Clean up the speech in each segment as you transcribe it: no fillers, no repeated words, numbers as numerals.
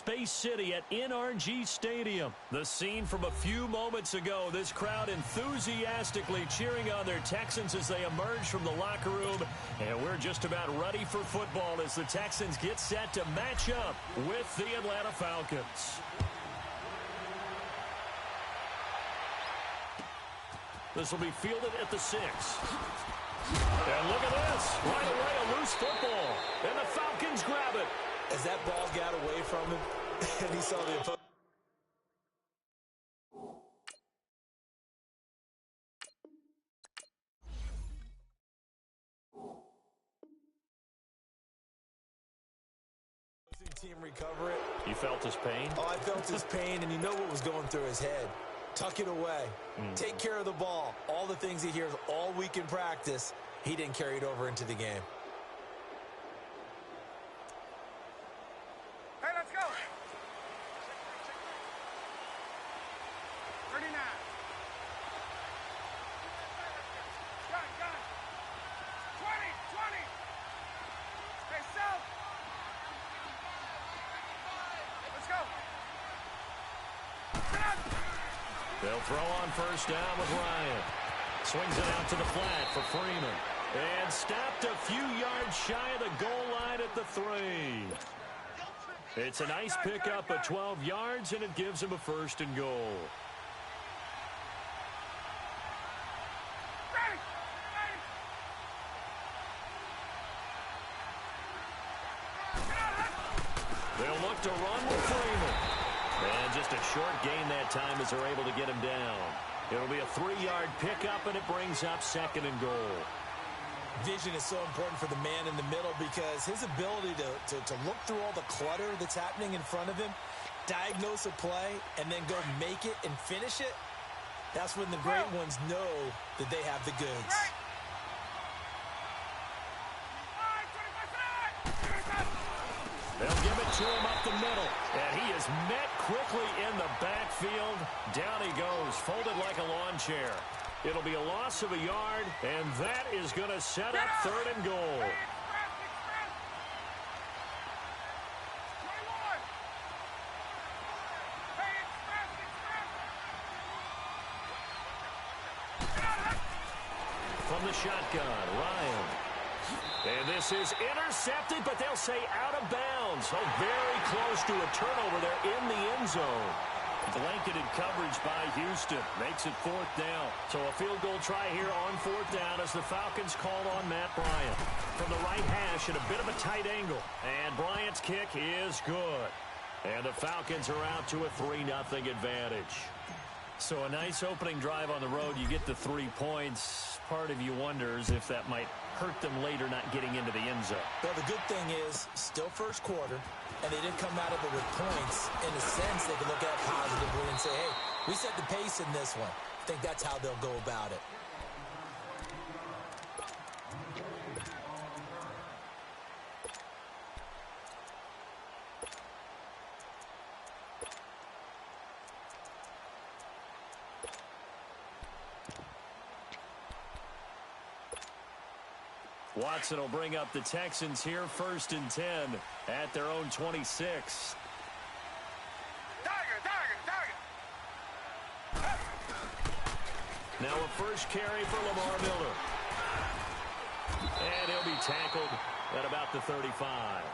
Space City at NRG Stadium. The scene from a few moments ago, this crowd enthusiastically cheering on their Texans as they emerge from the locker room. And we're just about ready for football as the Texans get set to match up with the Atlanta Falcons. This will be fielded at the 6. And look at this. Right away, a loose football. And the Falcons grab it. As that ball got away from him, and he saw the opponent. Team recover it. You felt his pain? Oh, I felt his pain, and you know what was going through his head. Tuck it away. Take care of the ball. All the things he hears all week in practice, he didn't carry it over into the game. Hey, let's go. 39. Gun. 20. Hey, South. Let's go. They'll throw on first down with Ryan. Swings it out to the flat for Freeman. And stopped a few yards shy of the goal line at the 3. It's a nice pickup of 12 yards, and it gives him a 1st and goal. They'll look to run with Freeman. And just a short gain that time as they're able to get him down. It'll be a 3-yard pickup, and it brings up 2nd and goal. Vision is so important for the man in the middle because his ability to look through all the clutter that's happening in front of him, diagnose a play, and then go make it and finish it, that's when the great ones know that they have the goods. They'll give it to him up the middle, and he is met quickly in the backfield. Down he goes, folded like a lawn chair. It'll be a loss of a yard, and that is going to set up 3rd and goal. From the shotgun, Ryan. And this is intercepted, but they'll say out of bounds. Oh, very close to a turnover there in the end zone. Blanketed coverage by Houston. Makes it 4th down. So a field goal try here on 4th down as the Falcons called on Matt Bryant. From the right hash at a bit of a tight angle. And Bryant's kick is good. And the Falcons are out to a 3-0 advantage. So a nice opening drive on the road. You get the 3 points. Part of you wonders if that might hurt them later not getting into the end zone. Well, the good thing is, still first quarter, and they didn't come out of it with points. In a sense, they can look at it positively and say, hey, we set the pace in this one. I think that's how they'll go about it. Watson will bring up the Texans here, 1st and 10 at their own 26. Now a first carry for Lamar Miller. And he'll be tackled at about the 35.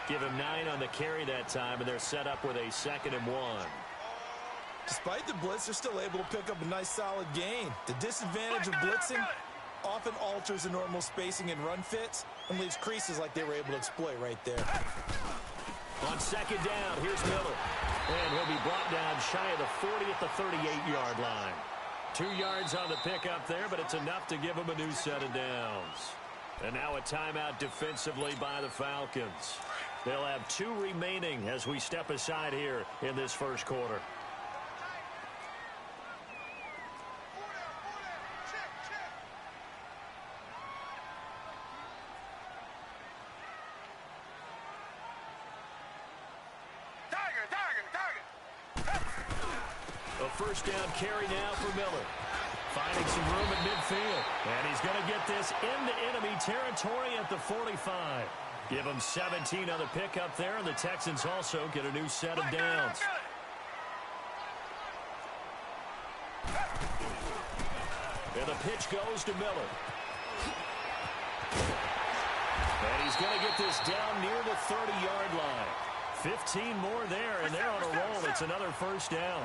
Give him 9 on the carry that time, and they're set up with a 2nd and 1. Despite the blitz, they're still able to pick up a nice solid gain. The disadvantage of blitzing often alters the normal spacing and run fits and leaves creases like they were able to exploit right there. On 2nd down, here's Miller. And he'll be brought down shy of the 40 at the 38-yard line. 2 yards on the pickup there, but it's enough to give him a new set of downs. And now a timeout defensively by the Falcons. They'll have 2 remaining as we step aside here in this first quarter. First down carry now for Miller. Finding some room at midfield. And he's going to get this into enemy territory at the 45. Give them 17 on the pickup there, and the Texans also get a new set of downs. And the pitch goes to Miller. And he's going to get this down near the 30-yard line. 15 more there, and they're on a roll. It's another first down.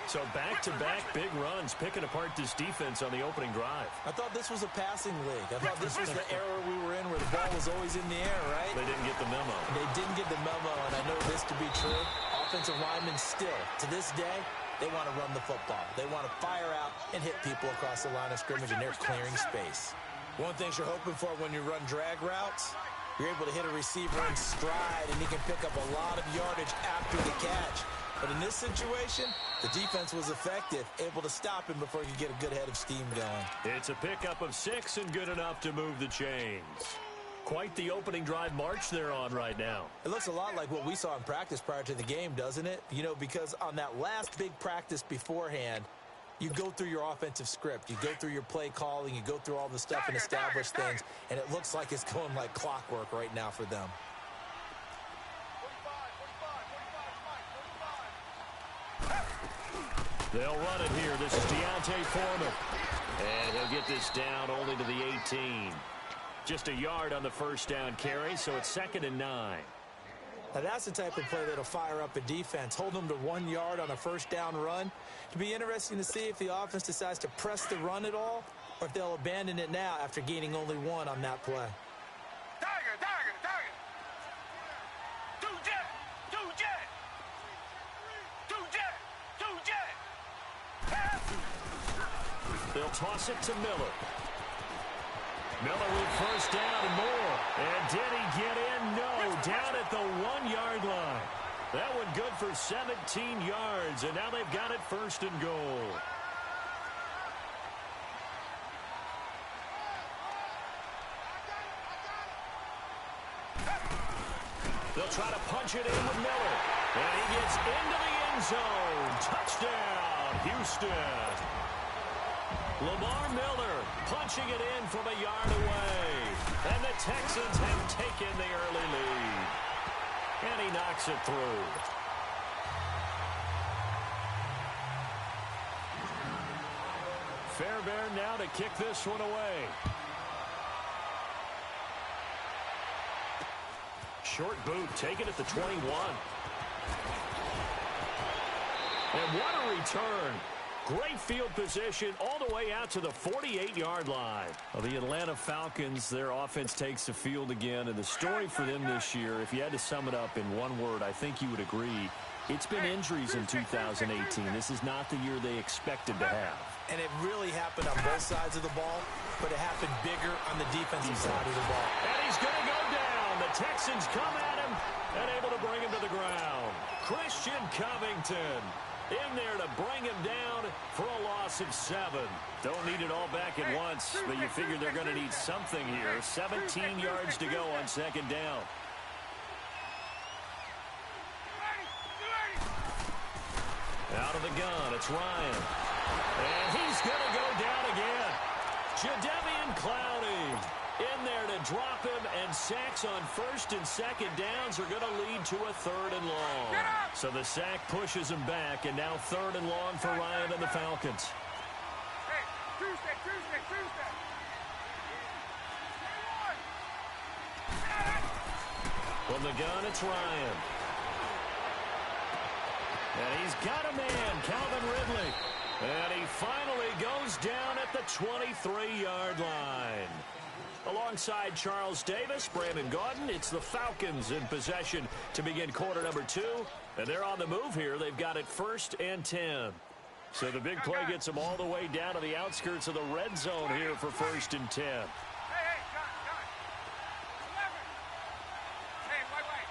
So back-to-back big runs, picking apart this defense on the opening drive. I thought this was a passing league. I thought this was the era we were in where the ball was always in the air, right? They didn't get the memo. They didn't get the memo, and I know this to be true. Offensive linemen still, to this day, they want to run the football. They want to fire out and hit people across the line of scrimmage, and they're clearing space. One thing you're hoping for when you run drag routes, you're able to hit a receiver in stride, and he can pick up a lot of yardage after the catch. But in this situation, the defense was effective, able to stop him before he could get a good head of steam going. It's a pickup of 6 and good enough to move the chains. Quite the opening drive march they're on right now. It looks a lot like what we saw in practice prior to the game, doesn't it? You know, because on that last big practice beforehand, you go through your offensive script. You go through your play calling. You go through all the stuff and establish things. And it looks like it's going like clockwork right now for them. They'll run it here. This is Deontay Foreman. And he'll get this down only to the 18. Just a yard on the first down carry, so it's 2nd and 9. Now that's the type of play that'll fire up a defense. Hold them to 1 yard on a first down run. It'll be interesting to see if the offense decides to press the run at all or if they'll abandon it now after gaining only 1 on that play. They'll toss it to Miller. Miller with first down and more. And did he get in? No. Down at the 1-yard line. That one good for 17 yards. And now they've got it 1st and goal. They'll try to punch it in with Miller. And he gets into the end zone. Touchdown, Houston. Lamar Miller punching it in from a yard away. And the Texans have taken the early lead. And he knocks it through. Fairbairn now to kick this one away. Short boot taken at the 21. And what a return. Great field position all the way out to the 48-yard line. Well, the Atlanta Falcons, their offense takes the field again. And the story for them this year, if you had to sum it up in one word, I think you would agree, it's been injuries in 2018. This is not the year they expected to have. And it really happened on both sides of the ball, but it happened bigger on the defensive side of the ball. And he's going to go down. The Texans come at him and able to bring him to the ground. Christian Covington in there to bring him down for a loss of 7. Don't need it all back at once, but you figure they're going to need something here. 17 yards to go on 2nd down. Out of the gun, it's Ryan. And he's going to go down again. Jadeveon Clowney in there to drop him, and sacks on 1st and 2nd downs are going to lead to a 3rd and long. So the sack pushes him back, and now 3rd and long for Ryan and the Falcons. Hey, Tuesday. From the gun, it's Ryan. And he's got a man, Calvin Ridley. And he finally goes down at the 23-yard line. Alongside Charles Davis, Brandon Gaudin, it's the Falcons in possession to begin quarter number 2. And they're on the move here. They've got it 1st and 10. So the big play gets them all the way down to the outskirts of the red zone here for 1st and 10. Hey, John. 11. Hey, wait.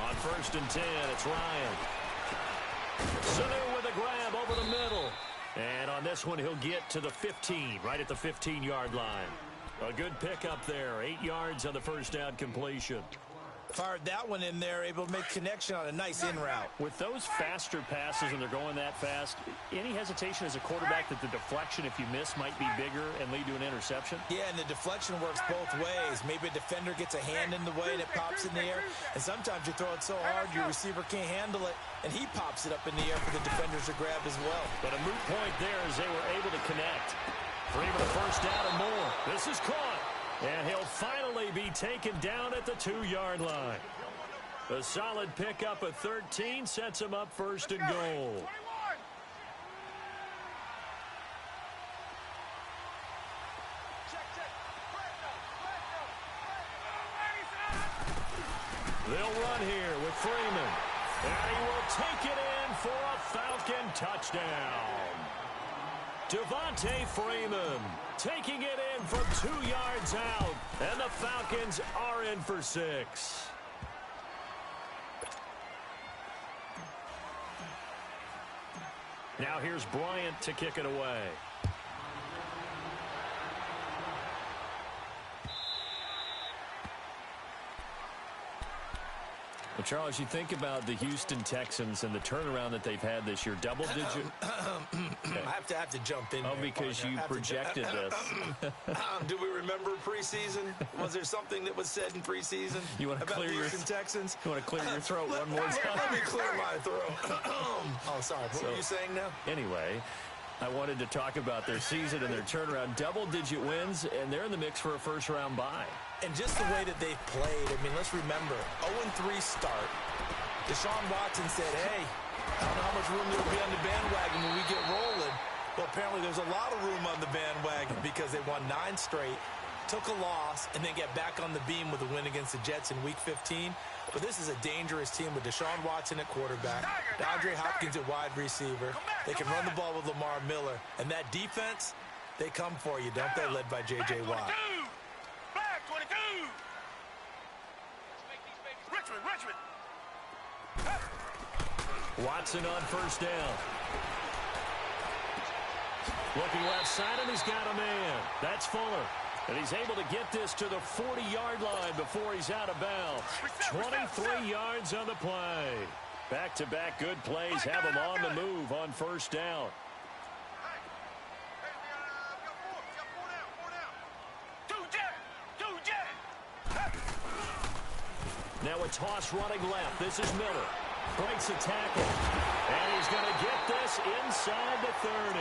On 1st and 10, it's Ryan. Sanu with a grab over the middle. And on this one, he'll get to the 15, right at the 15-yard line. A good pickup there, 8 yards on the first down completion. Fired that one in there, able to make connection on a nice in route. With those faster passes when they're going that fast, any hesitation as a quarterback that the deflection, if you miss, might be bigger and lead to an interception? Yeah, and the deflection works both ways. Maybe a defender gets a hand in the way and it pops in the air, and sometimes you throw it so hard your receiver can't handle it, and he pops it up in the air for the defenders to grab as well. But a moot point there as they were able to connect. Freeman a first down and more. This is caught. And he'll finally be taken down at the 2-yard line. A solid pickup of 13 sets him up first and goal. They'll run here with Freeman. And he will take it in for a Falcon touchdown. Devontae Freeman taking it in from 2 yards out. And the Falcons are in for 6. Now here's Bryant to kick it away. Well, Charles, you think about the Houston Texans and the turnaround that they've had this year, double-digit. Okay. I have to jump in. Oh, because you projected this. Do we remember preseason? Was there something that was said in preseason about the Houston Texans? You want to clear your throat one more time? Let me clear my throat. Oh, sorry. What were you saying now? Anyway, I wanted to talk about their season and their turnaround. Double-digit wins, and they're in the mix for a first-round bye. And just the way that they've played, I mean, let's remember, 0-3 start. Deshaun Watson said, hey, I don't know how much room there will be on the bandwagon when we get rolling. Well, apparently there's a lot of room on the bandwagon because they won 9 straight, took a loss, and then get back on the beam with a win against the Jets in Week 15. But this is a dangerous team with Deshaun Watson at quarterback, DeAndre Hopkins at wide receiver. They can run the ball with Lamar Miller. And that defense, they come for you, don't they, led by J.J. Watt. Flag 22. Richmond. Watson on first down. Looking left side, and he's got a man. That's Fuller. And he's able to get this to the 40-yard line before he's out of bounds. 23 yards on the play. Back-to-back good plays have him on the move on first down. Now a toss running left. This is Miller. Breaks a tackle. And he's going to get this inside the 30.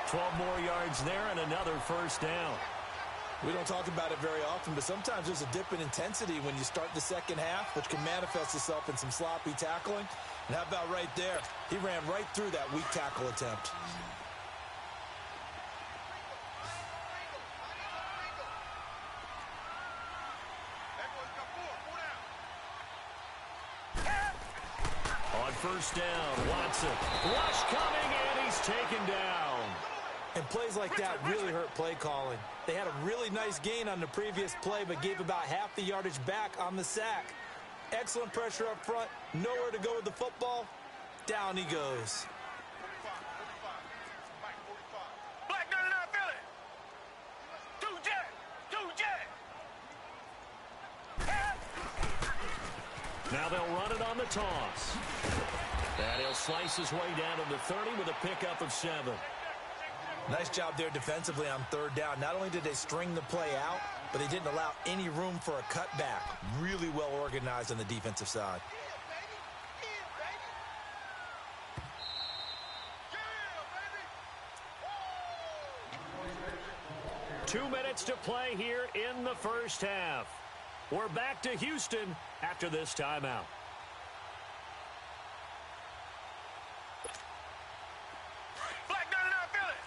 12 more yards there and another first down. We don't talk about it very often, but sometimes there's a dip in intensity when you start the second half, which can manifest itself in some sloppy tackling. And how about right there? He ran right through that weak tackle attempt. On first down, Watson. Rush coming, and he's taken down. And plays like that really hurt play calling. They had a really nice gain on the previous play, but gave about half the yardage back on the sack. Excellent pressure up front. Nowhere to go with the football. Down he goes. Black 99 Philly. 2 jet. Now they'll run it on the toss. And he'll slice his way down to the 30 with a pickup of 7. Nice job there defensively on third down. Not only did they string the play out, but they didn't allow any room for a cutback. Really well organized on the defensive side. 2 minutes to play here in the first half. We're back to Houston after this timeout. Black 99 Philly.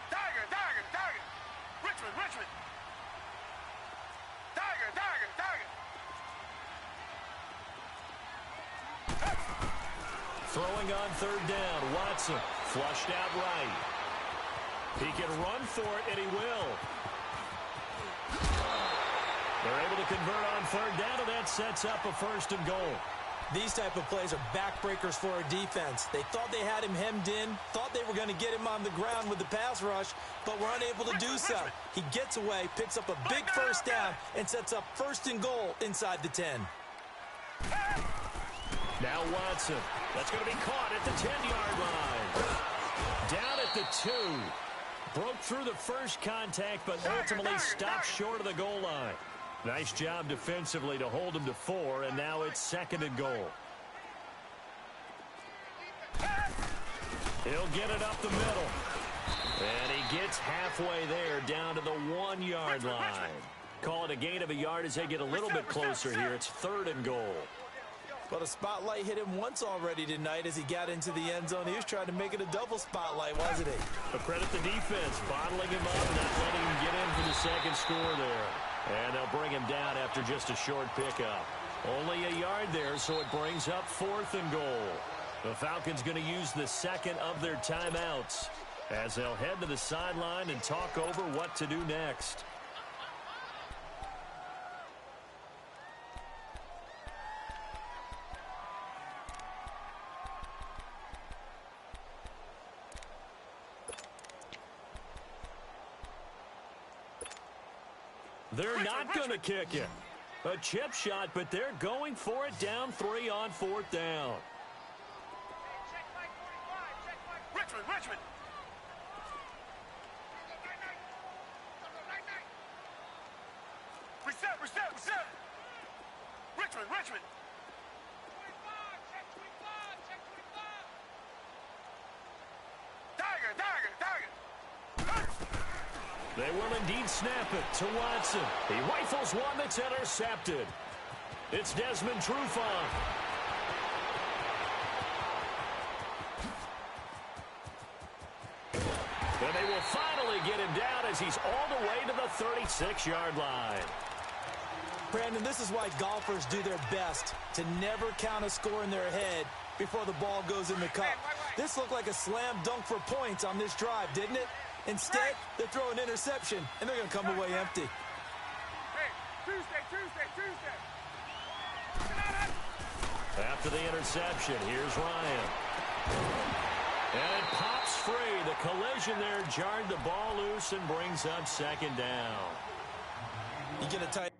Tiger. Richmond. Tiger. Throwing on third down, Watson flushed out right. He can run for it, and he will. They're able to convert on third down, and that sets up a first and goal. These type of plays are backbreakers for our defense. They thought they had him hemmed in, thought they were going to get him on the ground with the pass rush, but were unable to do so. He gets away, picks up a big first down, and sets up 1st and goal inside the 10. Now Watson. That's going to be caught at the 10-yard line. Down at the 2. Broke through the first contact, but ultimately stopped short of the goal line. Nice job defensively to hold him to 4, and now it's 2nd and goal. He'll get it up the middle. And he gets halfway there, down to the 1-yard line. Call it a gain of a yard as they get a little bit closer here. It's 3rd and goal. But a spotlight hit him once already tonight as he got into the end zone. He was trying to make it a double spotlight, wasn't he? But credit the defense, bottling him up, not letting him get in for the 2nd score there. And they'll bring him down after just a short pickup. Only a yard there, so it brings up 4th and goal. The Falcons going to use the 2nd of their timeouts as they'll head to the sideline and talk over what to do next. They're not going to kick it. A chip shot, but they're going for it down 3 on 4th down. Richmond. Reset. Richmond. Tiger. They will indeed snap it to Watson. He rifles one that's intercepted. It's Desmond Trufant. And they will finally get him down as he's all the way to the 36-yard line. Brandon, this is why golfers do their best to never count a score in their head before the ball goes in the cup. This looked like a slam dunk for points on this drive, didn't it? Instead, they throw an interception, and they're going to come away empty. Hey, Tuesday. After the interception, here's Ryan. And it pops free. The collision there jarred the ball loose and brings up 2nd down. You get a tight.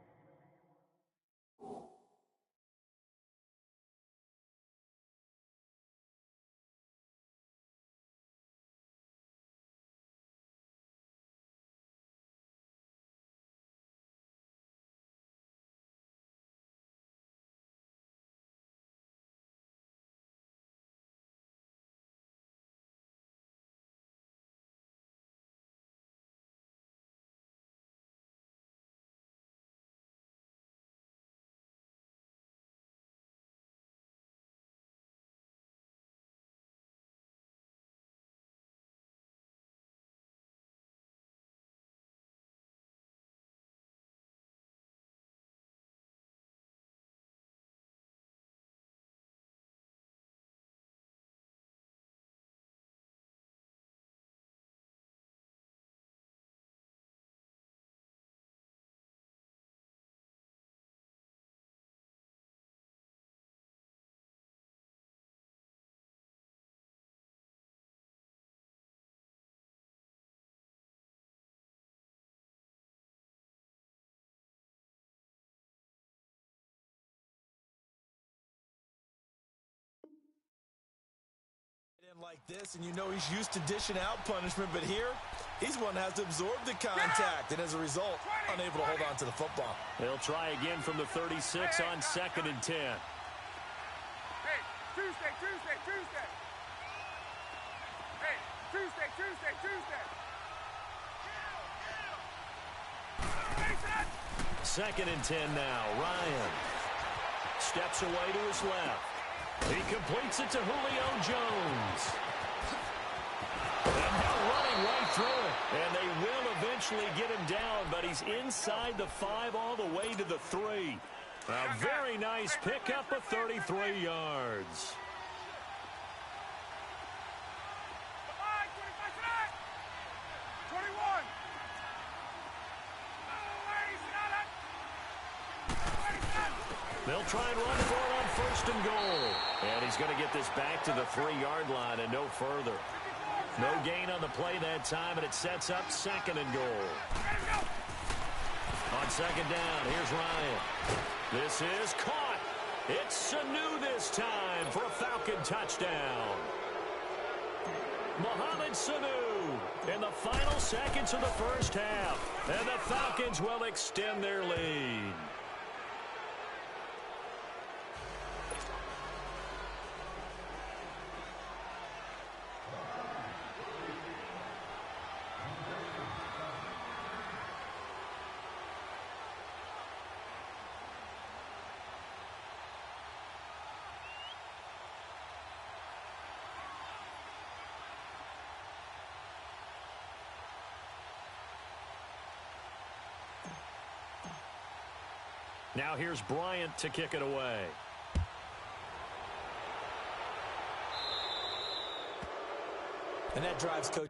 Like this, and you know he's used to dishing out punishment, but here he's one that has to absorb the contact, and as a result, unable to hold on to the football. They'll try again from the 36 on 2nd and 10. Hey, Tuesday. Hey, Tuesday. 2nd and 10 now. Ryan steps away to his left. He completes it to Julio Jones. And now running right through it. And they will eventually get him down, but he's inside the 5 all the way to the 3. A very nice pickup of 33 yards. They'll try and run for it on first and goal. And he's going to get this back to the 3-yard line and no further. No gain on the play that time, and it sets up second and goal. On second down, here's Ryan. This is caught. It's Sanu this time for a Falcon touchdown. Mohamed Sanu in the final seconds of the first half. And the Falcons will extend their lead. Now here's Bryant to kick it away. And that drives Coach.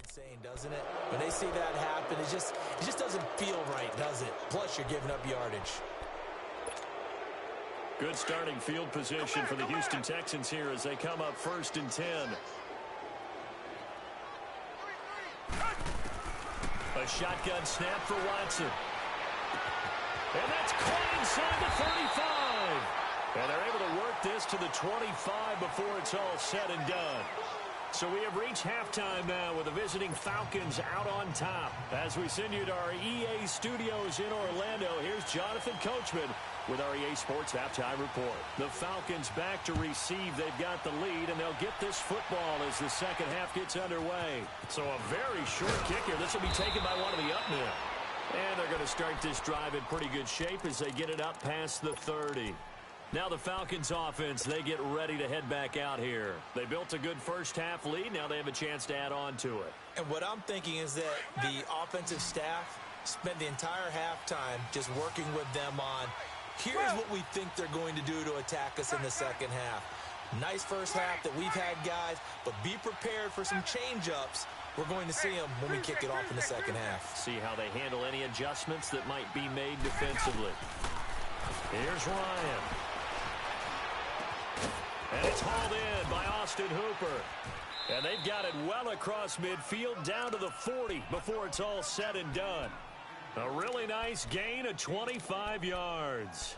Insane, doesn't it? When they see that happen, it just doesn't feel right, does it? Plus, you're giving up yardage. Good starting field position for the Houston Texans here as they come up 1st and 10. A shotgun snap for Watson. And that's caught inside the 35. And they're able to work this to the 25 before it's all said and done. So we have reached halftime now with the visiting Falcons out on top. As we send you to our EA studios in Orlando, here's Jonathan Coachman with our EA Sports Halftime Report. The Falcons back to receive. They've got the lead, and they'll get this football as the second half gets underway. So a very short kick here. This will be taken by one of the up men. And they're going to start this drive in pretty good shape as they get it up past the 30. Now the Falcons offense, they get ready to head back out here. They built a good first half lead. Now they have a chance to add on to it. And what I'm thinking is that the offensive staff spent the entire halftime just working with them on, here's what we think they're going to do to attack us in the second half. Nice first half that we've had, guys, but be prepared for some change-ups. We're going to see them when we kick it off in the second half. See how they handle any adjustments that might be made defensively. Here's Ryan. And it's hauled in by Austin Hooper. And they've got it well across midfield down to the 40 before it's all said and done. A really nice gain of 25 yards.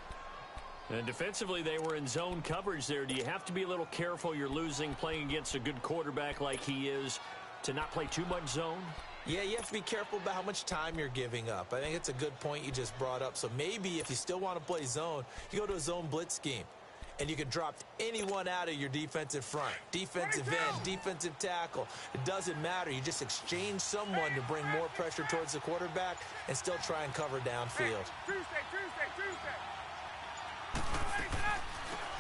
And defensively, they were in zone coverage there. Do you have to be a little careful you're losing playing against a good quarterback like he is to not play too much zone? Yeah, you have to be careful about how much time you're giving up. I think it's a good point you just brought up. So maybe if you still want to play zone, you go to a zone blitz scheme. and you can drop anyone out of your defensive front. Defensive end, defensive tackle. It doesn't matter. You just exchange someone to bring more pressure towards the quarterback and still try and cover downfield. Tuesday.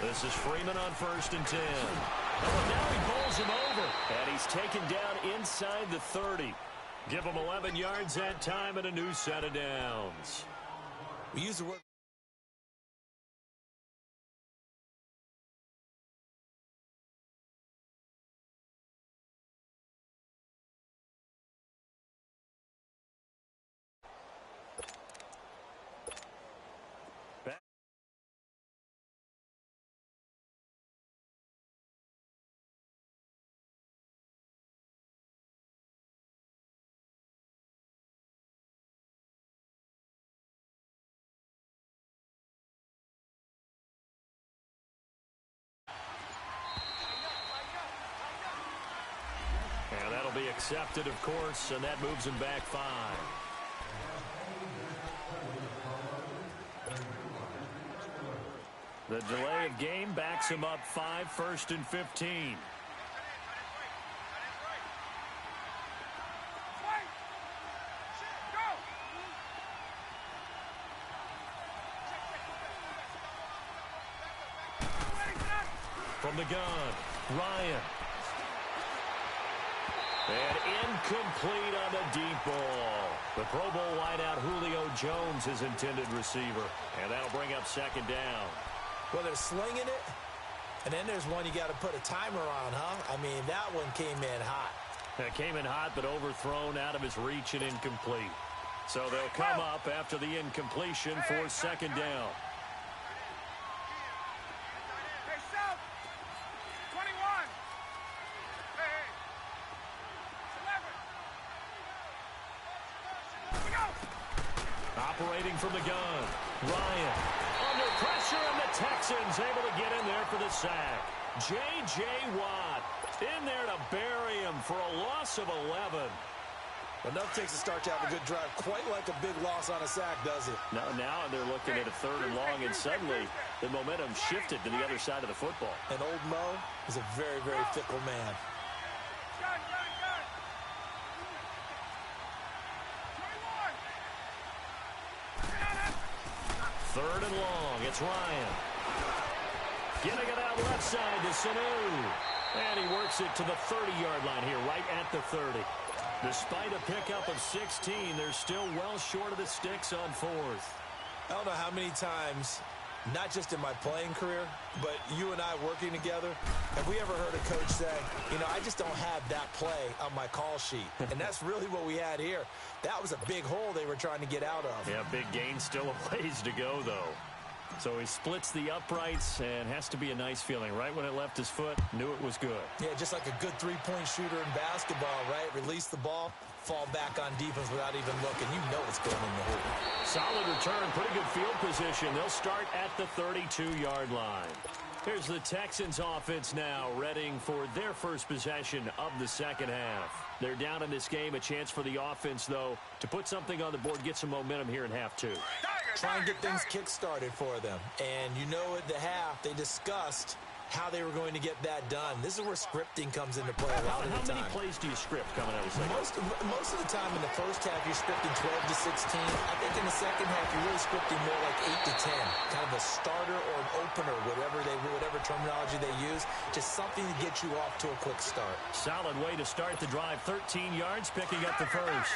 This is Freeman on 1st and 10. Oh, now he bowls him over. And he's taken down inside the 30. Give him 11 yards that time and a new set of downs. We use the word. And that'll be accepted, of course, and that moves him back 5. The delay of game backs him up 5, 1st and 15. From the gun, Ryan. And incomplete on the deep ball. The Pro Bowl wideout Julio Jones, his intended receiver. And that'll bring up 2nd down. Well, they're slinging it, and then there's one you got to put a timer on, huh? I mean, that one came in hot. It came in hot, but overthrown out of his reach and incomplete. So they'll come up after the incompletion for 2nd down. Operating from the gun, Ryan. Under pressure, and the Texans able to get in there for the sack. J.J. Watt in there to bury him for a loss of 11. Enough takes a start to have a good drive. Quite like a big loss on a sack, does it? Now they're looking at a 3rd and long, and suddenly the momentum shifted to the other side of the football. And old Mo is a very, very fickle man. 3rd and long. It's Ryan. Getting it out left side to Sanu. And he works it to the 30-yard line here, right at the 30. Despite a pickup of 16, they're still well short of the sticks on 4th. I don't know how many times, not just in my playing career, but you and I working together, have we ever heard a coach say, you know, I just don't have that play on my call sheet. And that's really what we had here. That was a big hole they were trying to get out of. Yeah, big gain, still a ways to go, though. So he splits the uprights, and has to be a nice feeling. Right when it left his foot, knew it was good. Yeah, just like a good three-point shooter in basketball, right? Release the ball, fall back on defense without even looking. You know it's going in the hoop. Solid return, pretty good field position. They'll start at the 32-yard line. Here's the Texans offense now, readying for their first possession of the 2nd half. They're down in this game. A chance for the offense, though, to put something on the board, get some momentum here in half 2. Try and get things kick-started for them. And you know at the half, they discussed how they were going to get that done. This is where scripting comes into play a lot of the time. How many plays do you script coming out of the second? Most of the time in the first half, you're scripting 12 to 16. I think in the second half, you're really scripting more like 8 to 10. Kind of a starter or an opener, whatever terminology they use. Just something to get you off to a quick start. Solid way to start the drive. 13 yards, picking up the first.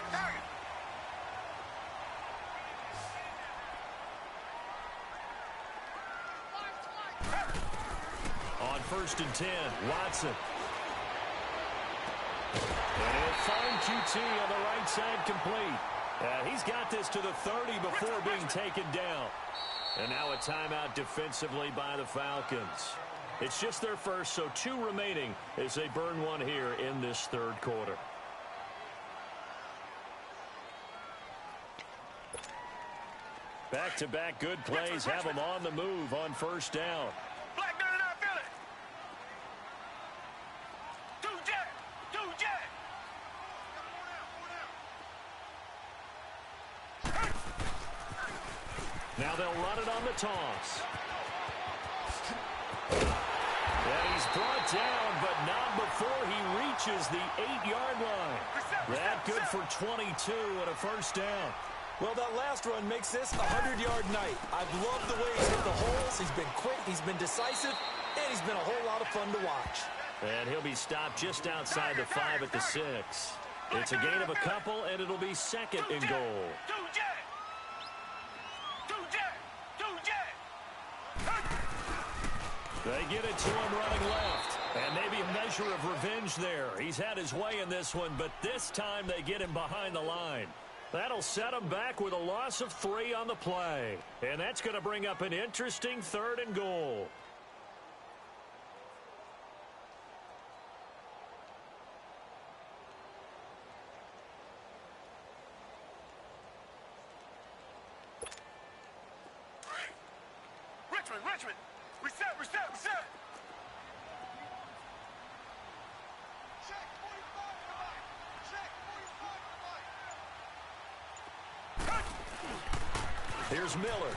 On 1st and 10, Watson. And he'll find QT on the right side, complete. He's got this to the 30 before being taken down. And now a timeout defensively by the Falcons. It's just their first, so 2 remaining as they burn one here in this 3rd quarter. Back-to-back good plays have them on the move on 1st down. Now they'll run it on the toss. throw it down, but not before he reaches the 8-yard line. That good for 22 and a first down. Well, that last run makes this a 100-yard night. I've loved the way he's hit the holes. He's been quick, he's been decisive, and he's been a whole lot of fun to watch. And he'll be stopped just outside the 5 at the 6. It's a gain of a couple, and it'll be second and goal. They get it to him running left. And maybe a measure of revenge there. He's had his way in this one, but this time they get him behind the line. That'll set him back with a loss of 3 on the play. And that's going to bring up an interesting 3rd and goal. Richmond. Reset. Check 45 Here's Miller.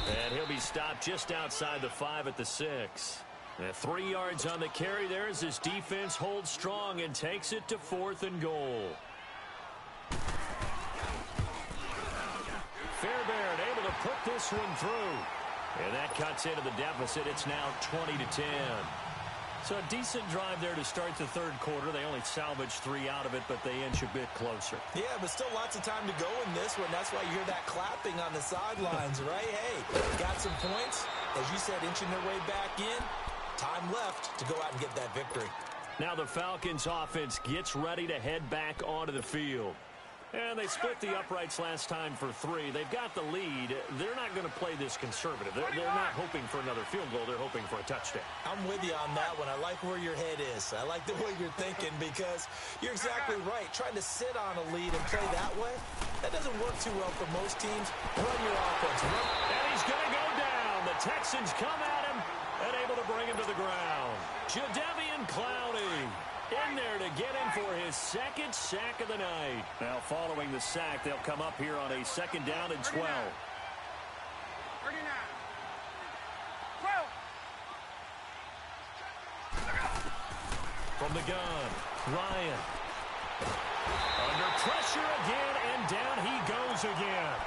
And he'll be stopped just outside the 5 at the 6. And 3 yards on the carry there as his defense holds strong and takes it to 4th and goal. Fairbairn able to put this one through. And that cuts into the deficit. It's now 20-10. So a decent drive there to start the 3rd quarter. They only salvaged 3 out of it, but they inch a bit closer. Yeah, but still lots of time to go in this one. That's why you hear that clapping on the sidelines, right? Hey, got some points. As you said, inching their way back in. Time left to go out and get that victory. Now the Falcons offense gets ready to head back onto the field. And they split the uprights last time for 3. They've got the lead. They're not going to play this conservative. They're not hoping for another field goal. They're hoping for a touchdown. I'm with you on that one. I like where your head is. I like the way you're thinking because you're exactly right. Trying to sit on a lead and play that way, that doesn't work too well for most teams. Run your offense. And he's going to go down. The Texans come at him and able to bring him to the ground. Jadeveon Clowney in there to get him for his 2nd sack of the night. Now following the sack, they'll come up here on a 2nd down and 12. 39. 12. From the gun, Ryan. Under pressure again, and down he goes again.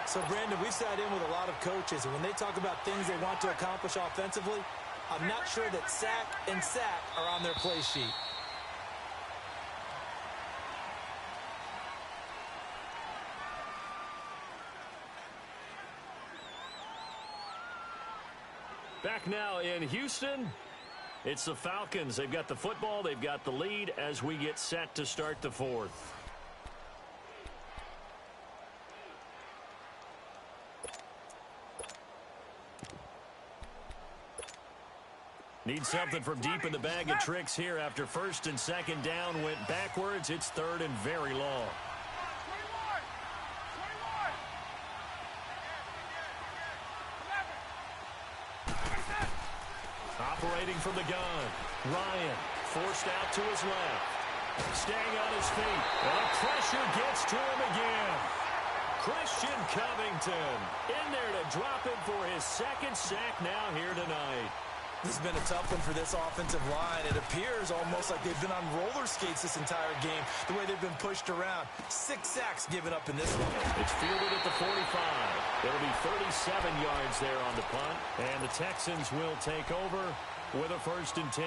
So, Brandon, we've sat in with a lot of coaches, and when they talk about things they want to accomplish offensively, I'm not sure that sack and sack are on their play sheet. Back now in Houston, it's the Falcons. They've got the football, they've got the lead as we get set to start the 4th. Need something from deep in the bag of tricks here after 1st and 2nd down went backwards. It's 3rd and very long. 21. Operating from the gun, Ryan forced out to his left. Staying on his feet. And the pressure gets to him again. Christian Covington in there to drop him for his 2nd sack now here tonight. This has been a tough one for this offensive line. It appears almost like they've been on roller skates this entire game, the way they've been pushed around. 6 sacks given up in this one. It's fielded at the 45. It'll be 37 yards there on the punt, and the Texans will take over with a 1st and 10.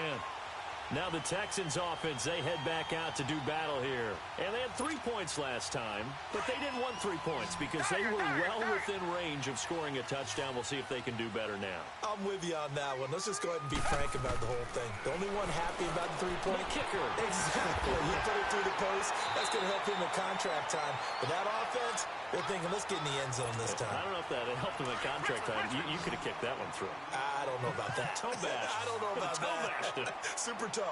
Now the Texans offense, they head back out to do battle here. And they had 3 points last time, but they didn't want 3 points because they were well within range of scoring a touchdown. We'll see if they can do better now. I'm with you on that one. Let's just go ahead and be frank about the whole thing. The only one happy about the 3-point kicker. Exactly. You put it through the post. That's going to help him in contract time. But that offense, they're thinking, let's get in the end zone this time. I don't know if that helped him in contract time. You could have kicked that one through. I don't know about that. Toe bash. I don't know about Toe that. bashed it. Super toe.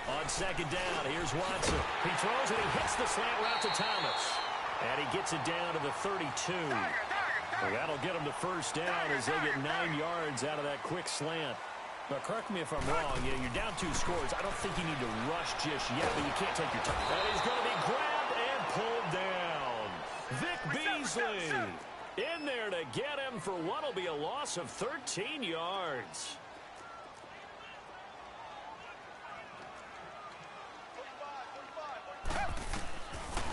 On 2nd down, here's Watson. He throws it, he hits the slant route to Thomas. And he gets it down to the 32. Well, that'll get him to 1st down as they get 9 yards out of that quick slant. Now, correct me if I'm wrong. You're down 2 scores. I don't think you need to rush just yet, but you can't take your time. And he's going to be grabbed and pulled down. Vic Beasley In there to get him for what will be a loss of 13 yards.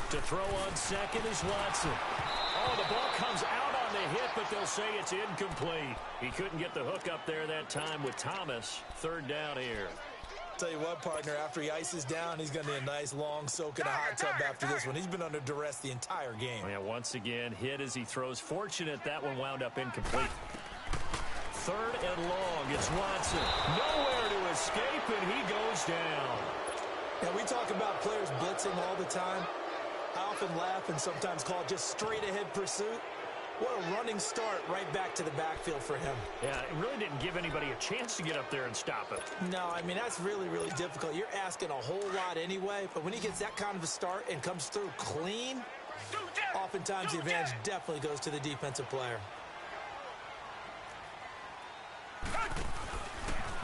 To throw on second is Watson. Oh, the ball comes out on the hit, but they'll say it's incomplete. He couldn't get the hook up there that time with Thomas. Third down here. Tell you what, partner, after he ices down, he's going to need a nice long soak in a hot tub after this one. He's been under duress the entire game. Yeah, once again, hit as he throws. Fortunate that one wound up incomplete. Third and long. It's Watson. Nowhere to escape, and he goes down. Now, we talk about players blitzing all the time. I often laugh and sometimes call it just straight-ahead pursuit. What a running start right back to the backfield for him. Yeah, it really didn't give anybody a chance to get up there and stop it. No, I mean, that's really, really difficult. You're asking a whole lot anyway, but when he gets that kind of a start and comes through clean, oftentimes the advantage definitely goes to the defensive player.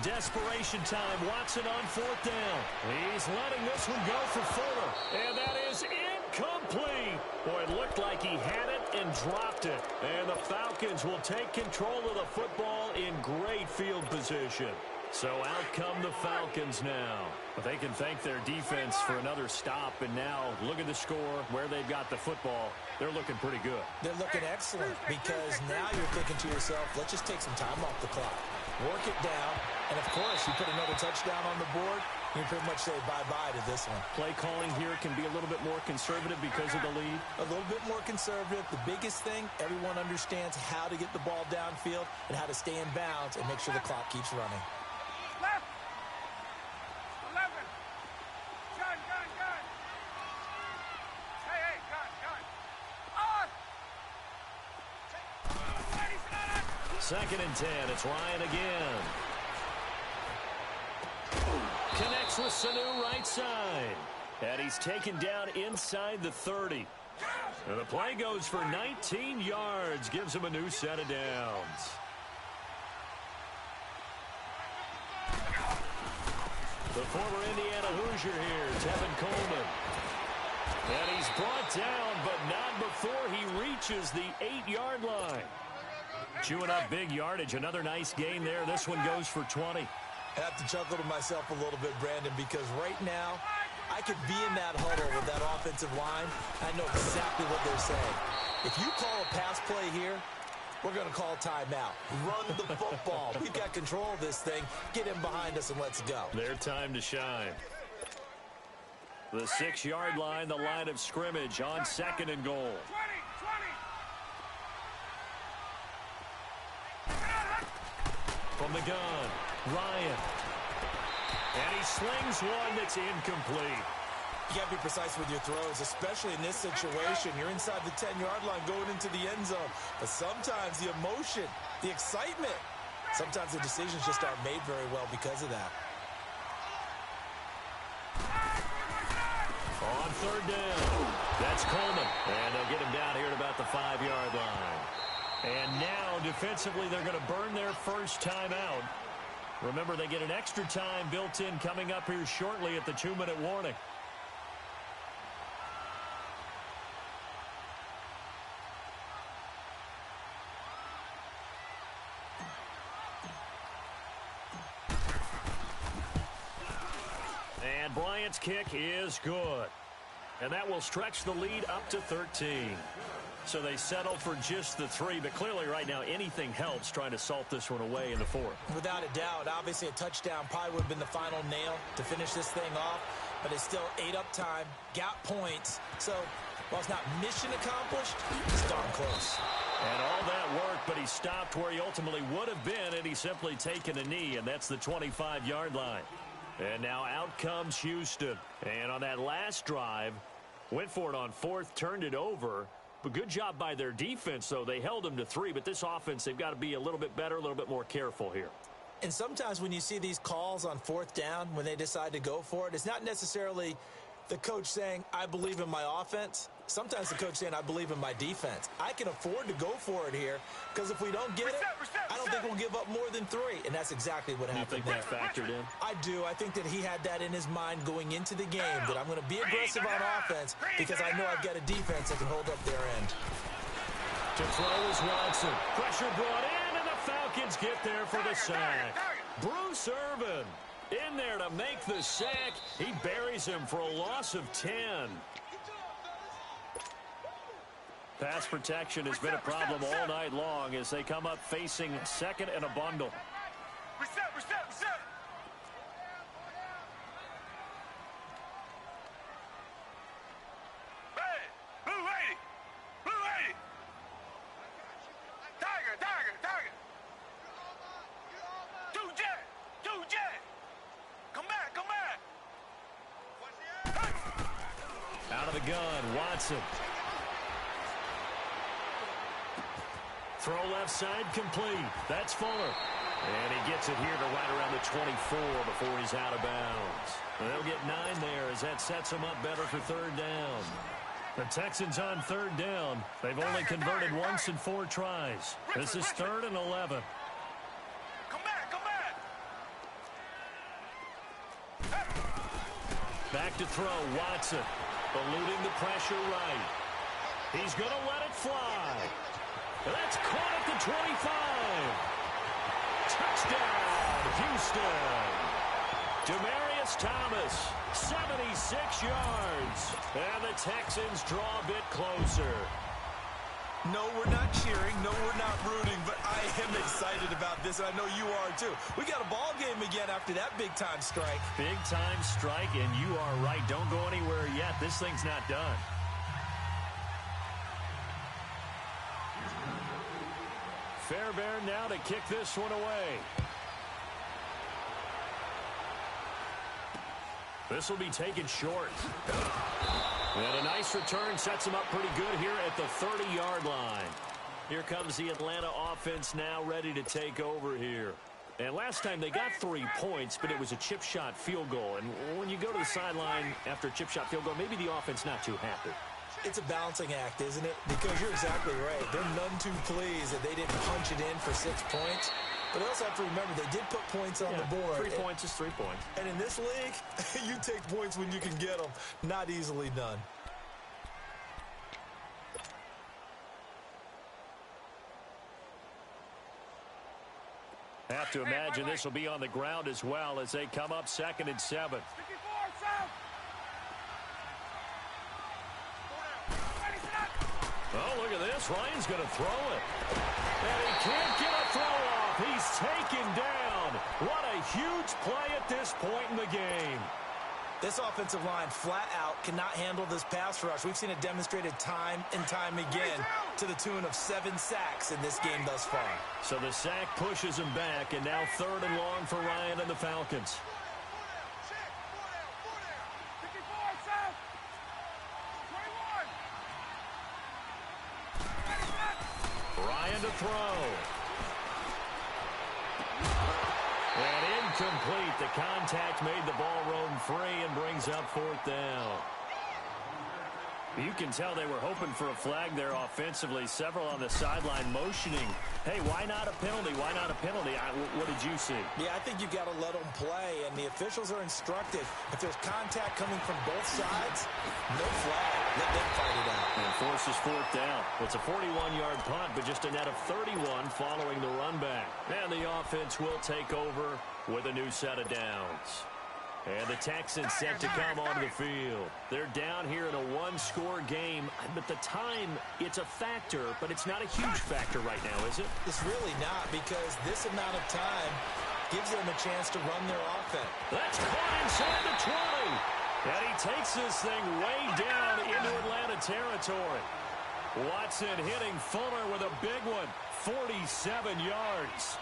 Desperation time. Watson on fourth down. He's letting this one go for Fuller. And that is incomplete. Boy, it looked like he had it and dropped it. And the Falcons will take control of the football in great field position. So out come the Falcons now. But they can thank their defense for another stop. And now look at the score, where they've got the football. They're looking pretty good. They're looking excellent because now you're thinking to yourself, let's just take some time off the clock. Work it down. And, of course, you put another touchdown on the board, you can pretty much say bye-bye to this one. Play calling here can be a little bit more conservative because of the lead. A little bit more conservative. The biggest thing, everyone understands how to get the ball downfield and how to stay in bounds and make sure the clock keeps running. Left. 11. Gun. Hey, gun. On. Second and 10. It's Ryan again. Connects with Sanu right side. And he's taken down inside the 30. And the play goes for 19 yards. Gives him a new set of downs. The former Indiana Hoosier here, Tevin Coleman. And he's brought down, but not before he reaches the 8-yard line. Chewing up big yardage. Another nice gain there. This one goes for 20. I have to chuckle to myself a little bit, Brandon, because right now I could be in that huddle with that offensive line. I know exactly what they're saying. If you call a pass play here, we're going to call timeout. Run the football. We've got control of this thing. Get him behind us and let's go. Their time to shine. The 6-yard line, the line of scrimmage on second and goal. 20. From the gun, Ryan. And he slings one that's incomplete. You got to be precise with your throws, especially in this situation. You're inside the 10-yard line going into the end zone. But sometimes the emotion, the excitement, sometimes the decisions just aren't made very well because of that. On third down, that's Coleman. And they'll get him down here at about the 5-yard line. And now, defensively, they're going to burn their first timeout. Remember, they get an extra time built in coming up here shortly at the 2-minute warning. And Bryant's kick is good. And that will stretch the lead up to 13. So they settle for just the 3, but clearly right now anything helps trying to salt this one away in the 4th. Without a doubt, obviously a touchdown probably would have been the final nail to finish this thing off, but it's still 8 up time, got points. So while it's not mission accomplished, it's darn close. And all that work, but he stopped where he ultimately would have been, and he's simply taken a knee, and that's the 25-yard line. And now out comes Houston. And on that last drive, went for it on 4th, turned it over. But good job by their defense, though. They held them to 3, but this offense, they've got to be a little bit better, a little bit more careful here. And sometimes when you see these calls on 4th down, when they decide to go for it, it's not necessarily the coach saying, I believe in my offense. Sometimes the coach saying, I believe in my defense. I can afford to go for it here because if we don't get it, I don't think we'll give up more than 3. And that's exactly what happened there. You think that factored in? I do. I think that he had that in his mind going into the game, that I'm going to be aggressive on offense because I know I've got a defense that can hold up their end. To throw is Watson. Pressure brought in, and the Falcons get there for the sack. Bruce Irvin in there to make the sack. He buries him for a loss of 10. Pass protection has been a problem all night long as they come up facing second and a bundle. Reset. Hey, blue 80. Blue 80. Tiger. 2 jet. Come back. Out of the gun, Watson. Throw left side complete. That's Fuller. And he gets it here to right around the 24 before he's out of bounds. They'll get 9 there as that sets them up better for third down. The Texans on third down. They've only converted once in 4 tries. This is 3rd and 11. Come back. Back to throw, Watson. Eluding the pressure right. He's going to let it fly. That's caught at the 25. Touchdown, Houston. Demaryius Thomas, 76 yards. And the Texans draw a bit closer. No, we're not cheering. No, we're not rooting. But I am excited about this, and I know you are too. We got a ball game again after that big-time strike. Big-time strike, and you are right. Don't go anywhere yet. This thing's not done. Fairbairn now to kick this one away. This will be taken short. And a nice return sets him up pretty good here at the 30-yard line. Here comes the Atlanta offense now ready to take over here. And last time they got 3 points, but it was a chip shot field goal. And when you go to the sideline after a chip shot field goal, maybe the offense not too happy. It's a balancing act, isn't it? Because you're exactly right. They're none too pleased that they didn't punch it in for 6 points. But they also have to remember they did put points on the board. 3 points is 3 points. And in this league, you take points when you can get them. Not easily done. Have to imagine this will be on the ground as well as they come up 2nd and 7. Oh, look at this. Ryan's going to throw it. And he can't get a throw off. He's taken down. What a huge play at this point in the game. This offensive line flat out cannot handle this pass rush. We've seen it demonstrated time and time again to the tune of 7 sacks in this game thus far. So the sack pushes him back, and now 3rd and long for Ryan and the Falcons. Ryan to throw. And incomplete. The contact made the ball roam free and brings up 4th down. You can tell they were hoping for a flag there offensively. Several on the sideline motioning. Hey, why not a penalty? Why not a penalty? What did you see? Yeah, I think you got to let them play, and the officials are instructed. If there's contact coming from both sides, no flag. Let them fight it out. And forces 4th down. It's a 41-yard punt, but just a net of 31 following the run back. And the offense will take over with a new set of downs. And the Texans set to come onto the field. They're down here in a 1-score game. But the time, it's a factor, but it's not a huge factor right now, is it? It's really not, because this amount of time gives them a chance to run their offense. That's caught inside the 20. And he takes this thing way down into Atlanta territory. Watson hitting Fuller with a big one. 47 yards.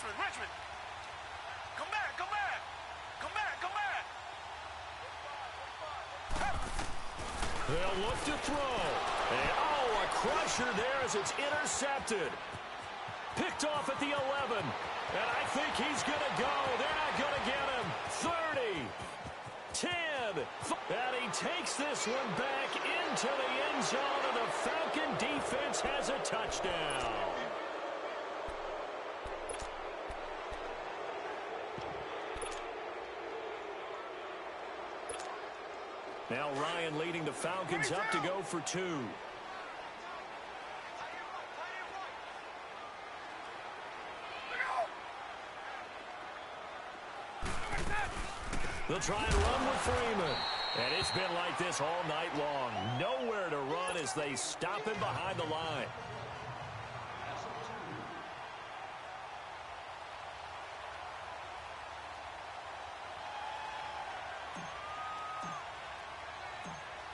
Richmond. Come back. They'll look to throw. And, a crusher there as it's intercepted. Picked off at the 11. And I think he's going to go. They're not going to get him. 30. 10. And he takes this one back into the end zone, and the Falcon defense has a touchdown. Now Ryan leading the Falcons up to go for 2. They'll try and run with Freeman. And it's been like this all night long. Nowhere to run as they stop him behind the line.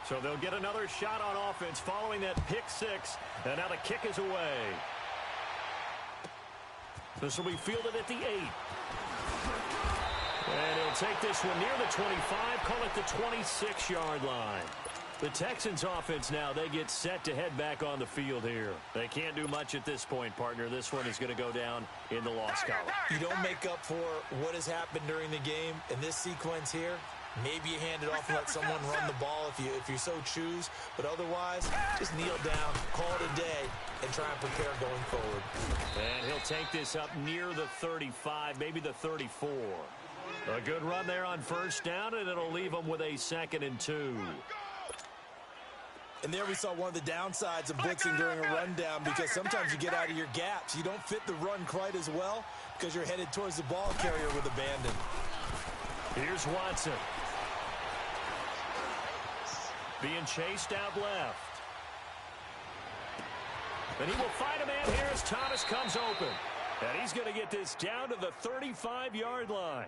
So they'll get another shot on offense following that pick 6. And now the kick is away. This will be fielded at the 8. And he'll take this one near the 25, call it the 26-yard line. The Texans offense now, they get set to head back on the field here. They can't do much at this point, partner. This one is going to go down in the loss column. You don't make up for what has happened during the game in this sequence here. Maybe you hand it off and let someone run the ball if you so choose. But otherwise, just kneel down, call it a day, and try and prepare going forward. And he'll take this up near the 35, maybe the 34. A good run there on first down, and it'll leave them with a 2nd and 2. And there we saw one of the downsides of blitzing during a rundown, because sometimes you get out of your gaps. You don't fit the run quite as well because you're headed towards the ball carrier with abandon. Here's Watson. Being chased out left. And he will find a man here as Thomas comes open. And he's going to get this down to the 35-yard line.